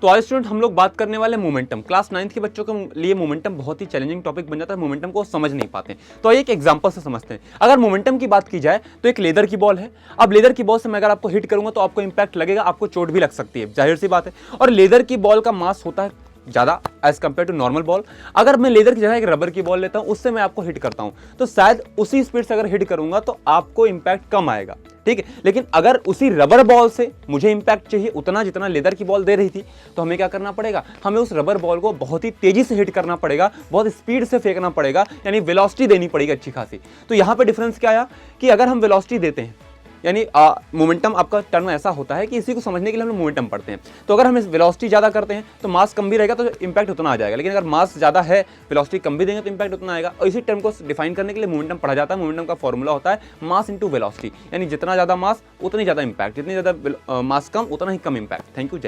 तो आज स्टूडेंट हम लोग बात करने वाले मोमेंटम। क्लास 9th के बच्चों के लिए मोमेंटम बहुत ही चैलेंजिंग टॉपिक बन जाता है, मोमेंटम को समझ नहीं पाते। तो एक एग्जांपल से समझते हैं। अगर मोमेंटम की बात की जाए तो एक लेदर की बॉल है। अब लेदर की बॉल से मैं अगर आपको हिट करूंगा तो आपको इंपैक्ट लगेगा, आपको चोट भी लग सकती है, जाहिर सी बात है। और लेदर की बॉल का मास होता है ज़्यादा as compared to normal ball. अगर मैं लेदर की जगह एक रबर की बॉल लेता हूं, उससे मैं आपको हिट करता हूं, तो शायद उसी स्पीड से अगर हिट करूंगा तो आपको इंपैक्ट कम आएगा, ठीक है। लेकिन अगर उसी रबर बॉल से मुझे इंपैक्ट चाहिए उतना जितना लेदर की बॉल दे रही थी, तो हमें क्या करना पड़ेगा, हमें उस रबर बॉल को बहुत ही तेजी से हिट करना पड़ेगा, बहुत स्पीड से फेंकना पड़ेगा, यानी वेलोसिटी देनी पड़ेगी अच्छी खासी। तो यहां पे डिफरेंस क्या आया कि अगर हम वेलोसिटी देते हैं, यानी मोमेंटम आपका टर्म ऐसा होता है कि इसी को समझने के लिए हम लोग मोमेंटम पढ़ते हैं। तो अगर हम वेलोसिटी ज़्यादा करते हैं तो मास कम भी रहेगा तो इंपैक्ट उतना आ जाएगा, लेकिन अगर मास ज़्यादा है वेलोसिटी कम भी देंगे तो इंपैक्ट उतना आएगा। और इसी टर्म को डिफाइन करने के लिए मोमेंटम पढ़ा जाता है। मोमेंटम का फॉर्मूला होता है मास इंटू वेलोसिटी, यानी जितना ज़्यादा मास उतनी ज़्यादा इंपैक्ट, जितनी ज़्यादा मास कम उतना ही कम इंपैक्ट। थैंक यू, जय।